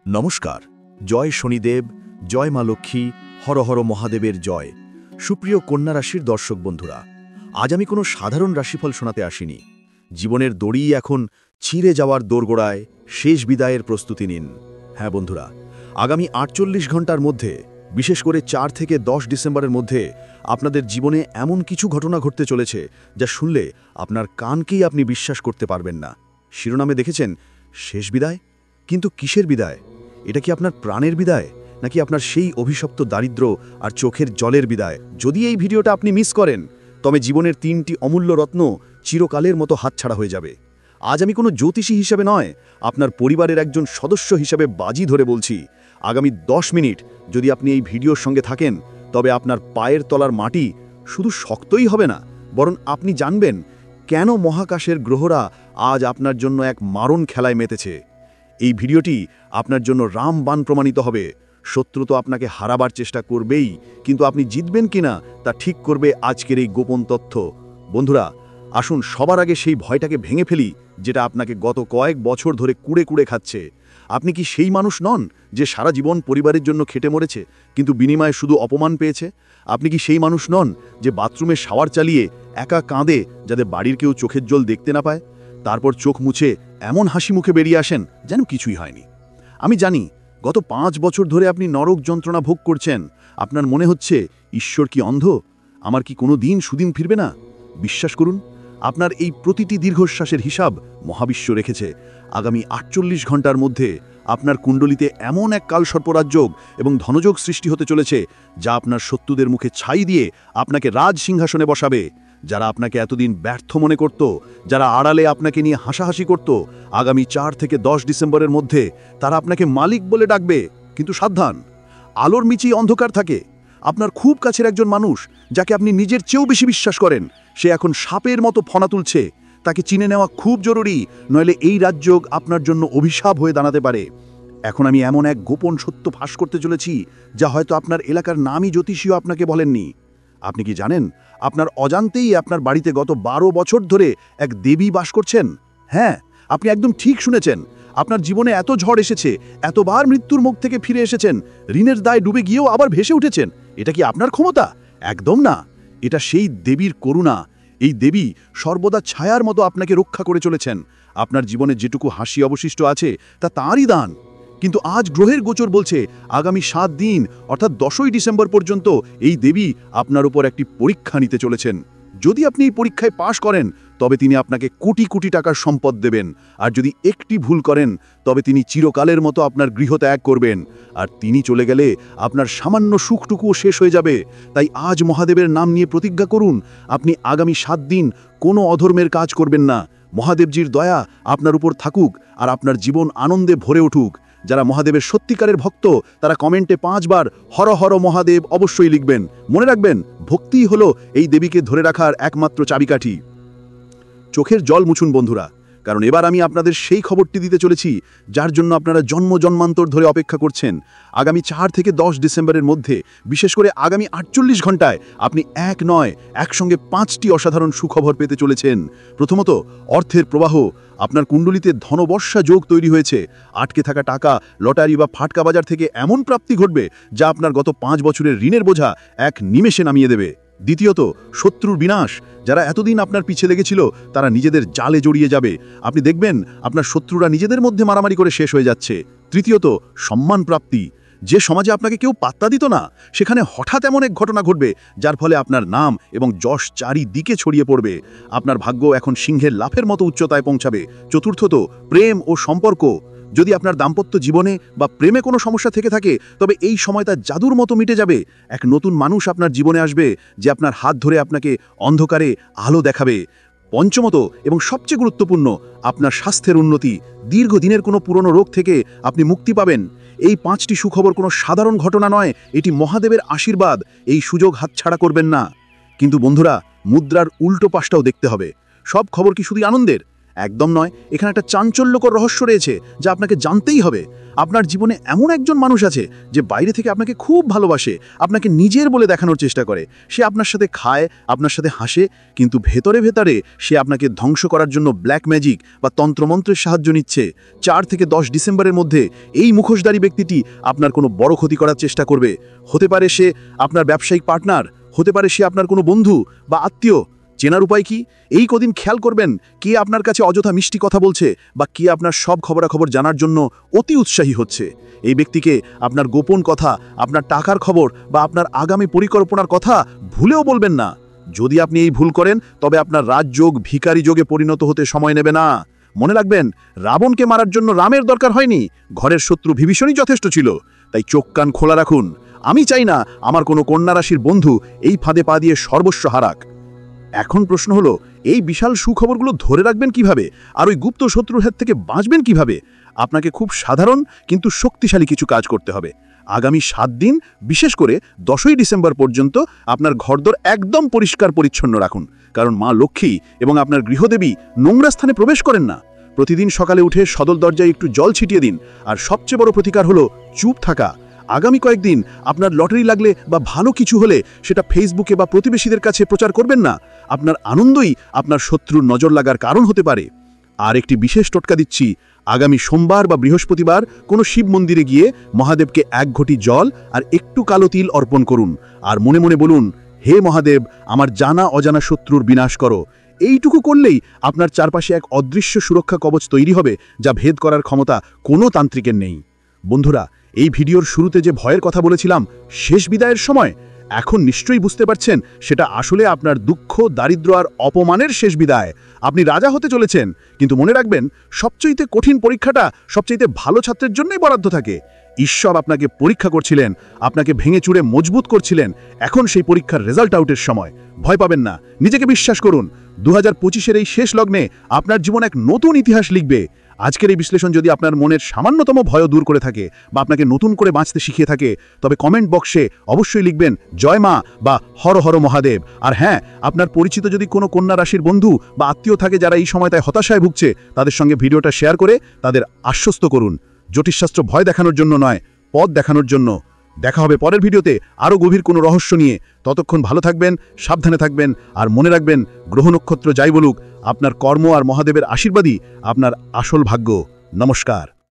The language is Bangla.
নমস্কার। জয় শনিদেব, জয় মা লক্ষ্মী, হর হর মহাদেবের জয়। সুপ্রিয় কন্যা রাশির দর্শক বন্ধুরা, আজ আমি কোনো সাধারণ রাশিফল শোনাতে আসিনি। জীবনের দড়ি এখন ছিঁড়ে যাওয়ার দোরগোড়ায়, শেষ বিদায়ের প্রস্তুতি নিন। হ্যাঁ বন্ধুরা, আগামী ৪৮ ঘন্টার মধ্যে, বিশেষ করে ৪ থেকে ১০ ডিসেম্বরের মধ্যে আপনাদের জীবনে এমন কিছু ঘটনা ঘটতে চলেছে যা শুনলে আপনার কানকেই আপনি বিশ্বাস করতে পারবেন না। শিরোনামে দেখেছেন শেষ বিদায়, কিন্তু কিসের বিদায়? এটা কি আপনার প্রাণের বিদায়, নাকি আপনার সেই অভিশপ্ত দারিদ্র আর চোখের জলের বিদায়? যদি এই ভিডিওটা আপনি মিস করেন, তবে জীবনের ৩টি অমূল্য রত্ন চিরকালের মতো হাতছাড়া হয়ে যাবে। আজ আমি কোনো জ্যোতিষী হিসেবে নয়, আপনার পরিবারের একজন সদস্য হিসেবে বাজি ধরে বলছি, আগামী ১০ মিনিট যদি আপনি এই ভিডিওর সঙ্গে থাকেন, তবে আপনার পায়ের তলার মাটি শুধু শক্তই হবে না, বরং আপনি জানবেন কেন মহাকাশের গ্রহরা আজ আপনার জন্য এক মারণ খেলায় মেতেছে। এই ভিডিওটি আপনার জন্য রামবাণ প্রমাণিত হবে। শত্রু তো আপনাকে হারাবার চেষ্টা করবেই, কিন্তু আপনি জিতবেন কিনা তা ঠিক করবে আজকের এই গোপন তথ্য। বন্ধুরা, আসুন সবার আগে সেই ভয়টাকে ভেঙে ফেলি যেটা আপনাকে গত কয়েক বছর ধরে কুড়ে কুড়ে খাচ্ছে। আপনি কি সেই মানুষ নন যে সারা জীবন পরিবারের জন্য খেটে মরেছে, কিন্তু বিনিময়ে শুধু অপমান পেয়েছে? আপনি কি সেই মানুষ নন যে বাথরুমে শাওয়ার চালিয়ে একা কাঁদে যাতে বাড়ির কেউ চোখের জল দেখতে না পায়, তারপর চোখ মুছে এমন হাসি মুখে বেরিয়ে আসেন যেন কিছুই হয়নি? আমি জানি গত ৫ বছর ধরে আপনি নরক যন্ত্রণা ভোগ করছেন। আপনার মনে হচ্ছে, ঈশ্বর কি অন্ধ? আমার কি কোনো দিন সুদিন ফিরবে না? বিশ্বাস করুন, আপনার এই প্রতিটি দীর্ঘশ্বাসের হিসাব মহাবিশ্ব রেখেছে। আগামী ৪৮ ঘন্টার মধ্যে আপনার কুণ্ডলিতে এমন এক কালসর্পরাজযোগ এবং ধনযোগ সৃষ্টি হতে চলেছে যা আপনার শত্রুদের মুখে ছাই দিয়ে আপনাকে রাজ সিংহাসনে বসাবে। যারা আপনাকে এতদিন ব্যর্থ মনে করত, যারা আড়ালে আপনাকে নিয়ে হাসাহাসি করত, আগামী ৪ থেকে ১০ ডিসেম্বরের মধ্যে তারা আপনাকে মালিক বলে ডাকবে। কিন্তু সাবধান, আলোর নিচেই অন্ধকার থাকে। আপনার খুব কাছের একজন মানুষ, যাকে আপনি নিজের চেয়েও বেশি বিশ্বাস করেন, সে এখন সাপের মতো ফনা তুলছে। তাকে চিনে নেওয়া খুব জরুরি, নইলে এই রাজযোগ আপনার জন্য অভিশাপ হয়ে দাঁড়াতে পারে। এখন আমি এমন এক গোপন সত্য ফাঁস করতে চলেছি যা হয়তো আপনার এলাকার নামী জ্যোতিষীও আপনাকে বলেননি। আপনি কি জানেন, আপনার অজান্তেই আপনার বাড়িতে গত ১২ বছর ধরে এক দেবী বাস করছেন? হ্যাঁ, আপনি একদম ঠিক শুনেছেন। আপনার জীবনে এত ঝড় এসেছে, এতবার মৃত্যুর মুখ থেকে ফিরে এসেছেন, ঋণের দায় ডুবে গিয়েও আবার ভেসে উঠেছেন। এটা কি আপনার ক্ষমতা? একদম না। এটা সেই দেবীর করুণা। এই দেবী সর্বদা ছায়ার মতো আপনাকে রক্ষা করে চলেছেন। আপনার জীবনে যেটুকু হাসি অবশিষ্ট আছে তা তাঁরই দান। কিন্তু আজ গ্রহের গোচর বলছে আগামী ৭ দিন অর্থাৎ ১০ই ডিসেম্বর পর্যন্ত এই দেবী আপনার উপর একটি পরীক্ষা নিতে চলেছেন। যদি আপনি এই পরীক্ষায় পাশ করেন, তবে তিনি আপনাকে কোটি কোটি টাকার সম্পদ দেবেন। আর যদি একটি ভুল করেন, তবে তিনি চিরকালের মতো আপনার গৃহ ত্যাগ করবেন। আর তিনি চলে গেলে আপনার সামান্য সুখটুকুও শেষ হয়ে যাবে। তাই আজ মহাদেবের নাম নিয়ে প্রতিজ্ঞা করুন, আপনি আগামী ৭ দিন কোনো অধর্মের কাজ করবেন না। মহাদেবজির দয়া আপনার উপর থাকুক আর আপনার জীবন আনন্দে ভরে উঠুক। যারা মহাদেবের সত্যিকারের ভক্ত, তারা কমেন্টে ৫ বার হর হর মহাদেব অবশ্যই লিখবেন। মনে রাখবেন, ভক্তিই হলো এই দেবীকে ধরে রাখার একমাত্র চাবিকাঠি। চোখের জল মুছুন বন্ধুরা, কারণ এবার আমি আপনাদের সেই খবরটি দিতে চলেছি যার জন্য আপনারা জন্ম জন্মান্তর ধরে অপেক্ষা করছেন। আগামী ৪ থেকে ১০ ডিসেম্বরের মধ্যে, বিশেষ করে আগামী ৪৮ ঘন্টায়, আপনি এক নয় একসঙ্গে ৫টি অসাধারণ সুখবর পেতে চলেছেন। প্রথমত, অর্থের প্রবাহ। আপনার কুণ্ডলিতে ধনবর্ষা যোগ তৈরি হয়েছে। আটকে থাকা টাকা, লটারি বা ফাটকা বাজার থেকে এমন প্রাপ্তি ঘটবে যা আপনার গত ৫ বছরের ঋণের বোঝা এক নিমেষে নামিয়ে দেবে। দ্বিতীয়ত, শত্রুর বিনাশ। যারা এতদিন আপনার পিছে লেগেছিল, তারা নিজেদের জালে জড়িয়ে যাবে। আপনি দেখবেন আপনার শত্রুরা নিজেদের মধ্যে মারামারি করে শেষ হয়ে যাচ্ছে। তৃতীয়ত, সম্মান প্রাপ্তি। যে সমাজে আপনাকে কেউ পাত্তা দিত না, সেখানে হঠাৎ এমন এক ঘটনা ঘটবে যার ফলে আপনার নাম এবং যশ চারিদিকে ছড়িয়ে পড়বে। আপনার ভাগ্য এখন সিংহের লাফের মতো উচ্চতায় পৌঁছাবে। চতুর্থত, প্রেম ও সম্পর্ক। যদি আপনার দাম্পত্য জীবনে বা প্রেমে কোনো সমস্যা থেকে থাকে, তবে এই সময় তা জাদুর মতো মিটে যাবে। এক নতুন মানুষ আপনার জীবনে আসবে যে আপনার হাত ধরে আপনাকে অন্ধকারে আলো দেখাবে। পঞ্চমত এবং সবচেয়ে গুরুত্বপূর্ণ, আপনার স্বাস্থ্যের উন্নতি। দীর্ঘদিনের কোনো পুরনো রোগ থেকে আপনি মুক্তি পাবেন। এই ৫টি সুখবর কোনো সাধারণ ঘটনা নয়, এটি মহাদেবের আশীর্বাদ। এই সুযোগ হাতছাড়া করবেন না। কিন্তু বন্ধুরা, মুদ্রার উল্টো পাশটাও দেখতে হবে। সব খবর কি শুধু আনন্দের? একদম নয়, এখানে একটা চাঞ্চল্যকর রহস্য রয়েছে যা আপনাকে জানতেই হবে। আপনার জীবনে এমন একজন মানুষ আছে যে বাইরে থেকে আপনাকে খুব ভালোবাসে, আপনাকে নিজের বলে দেখানোর চেষ্টা করে। সে আপনার সাথে খায়, আপনার সাথে হাসে, কিন্তু ভেতরে ভেতরে সে আপনাকে ধ্বংস করার জন্য ব্ল্যাক ম্যাজিক বা তন্ত্রমন্ত্রের সাহায্য নিচ্ছে। 4 থেকে 10 ডিসেম্বরের মধ্যে এই মুখোশধারী ব্যক্তিটি আপনার কোনো বড় ক্ষতি করার চেষ্টা করবে। হতে পারে সে আপনার ব্যবসায়িক পার্টনার, হতে পারে সে আপনার কোনো বন্ধু বা আত্মীয়। চেনার উপায় কি? এই কদিন খেয়াল করবেন কে আপনার কাছে অযথা মিষ্টি কথা বলছে বা কে আপনার সব খবরাখবর জানার জন্য অতি উৎসাহী হচ্ছে। এই ব্যক্তিকে আপনার গোপন কথা, আপনার টাকার খবর বা আপনার আগামী পরিকল্পনার কথা ভুলেও বলবেন না। যদি আপনি এই ভুল করেন তবে আপনার রাজযোগ ভিখারি যোগে পরিণত হতে সময় নেবে না। মনে রাখবেন, রাবণকে মারার জন্য রামের দরকার হয়নি, ঘরের শত্রু বিভীষণই যথেষ্ট ছিল। তাই চোখ কান খোলা রাখুন। আমি চাই না আমার কোনো কন্যা রাশির বন্ধু এই ফাঁদে পা দিয়ে সর্বস্ব হারাক। এখন প্রশ্ন হলো, এই বিশাল সুখবরগুলো ধরে রাখবেন কিভাবে, আর ওই গুপ্ত শত্রুর হাত থেকে বাঁচবেন কিভাবে? আপনাকে খুব সাধারণ কিন্তু শক্তিশালী কিছু কাজ করতে হবে। আগামী 7 দিন, বিশেষ করে 10ই ডিসেম্বর পর্যন্ত আপনার ঘরদোর একদম পরিষ্কার পরিচ্ছন্ন রাখুন, কারণ মা লক্ষ্মী এবং আপনার গৃহদেবী নোংরা স্থানে প্রবেশ করেন না। প্রতিদিন সকালে উঠে সদল দরজায় একটু জল ছিটিয়ে দিন। আর সবচেয়ে বড় প্রতিকার হলো চুপ থাকা। আগামী কয়েকদিন আপনার লটারি লাগলে বা ভালো কিছু হলে সেটা ফেসবুকে বা প্রতিবেশীদের কাছে প্রচার করবেন না। আপনার আনন্দই আপনার শত্রুর নজর লাগার কারণ হতে পারে। আর একটি বিশেষ টোটকা দিচ্ছি, আগামী সোমবার বা বৃহস্পতিবার কোনো শিব মন্দিরে গিয়ে মহাদেবকে 1 ঘটি জল আর একটু কালো তিল অর্পণ করুন। আর মনে মনে বলুন, হে মহাদেব, আমার জানা অজানা শত্রুর বিনাশ করো। এইটুকু করলেই আপনার চারপাশে এক অদৃশ্য সুরক্ষা কবচ তৈরি হবে, যা ভেদ করার ক্ষমতা কোনো তান্ত্রিকের নেই। বন্ধুরা, এই ভিডিওর শুরুতে যে ভয়ের কথা বলেছিলাম, শেষ বিদায়ের সময়, এখন নিশ্চয়ই বুঝতে পারছেন সেটা আসলে আপনার দুঃখ, দারিদ্র আর অপমানের শেষ বিদায়। আপনি রাজা হতে চলেছেন, কিন্তু মনে রাখবেন, সবচেয়ে কঠিন পরীক্ষাটা সবচেয়ে ভালো ছাত্রের জন্যই বরাদ্দ থাকে। ঈশ্বর আপনাকে পরীক্ষা করছিলেন, আপনাকে ভেঙে চুরে মজবুত করছিলেন। এখন সেই পরীক্ষার রেজাল্ট আউটের সময়। ভয় পাবেন না, নিজেকে বিশ্বাস করুন। 2025-এর এই শেষ লগ্নে আপনার জীবন এক নতুন ইতিহাস লিখবে। আজকের এই বিশ্লেষণ যদি আপনার মনের সামান্যতম ভয় দূর করে থাকে বা আপনাকে নতুন করে বাঁচতে শিখিয়ে থাকে, তবে কমেন্ট বক্সে অবশ্যই লিখবেন জয় মা বা হর হর মহাদেব। আর হ্যাঁ, আপনার পরিচিত যদি কোনো কন্যা রাশির বন্ধু বা আত্মীয় থাকে যারা এই সময়টায় হতাশায় ভুগছে, তাদের সঙ্গে ভিডিওটা শেয়ার করে তাদের আশ্বস্ত করুন। জ্যোতিষশাস্ত্র ভয় দেখানোর জন্য নয়, পথ দেখানোর জন্য। দেখা হবে পরের ভিডিওতে আরও গভীর কোনো রহস্য নিয়ে। ততক্ষণ ভালো থাকবেন, সাবধানে থাকবেন, আর মনে রাখবেন, গ্রহ নক্ষত্র যাই বলুক, আপনার কর্ম আর মহাদেবের আশীর্বাদই আপনার আসল ভাগ্য। নমস্কার।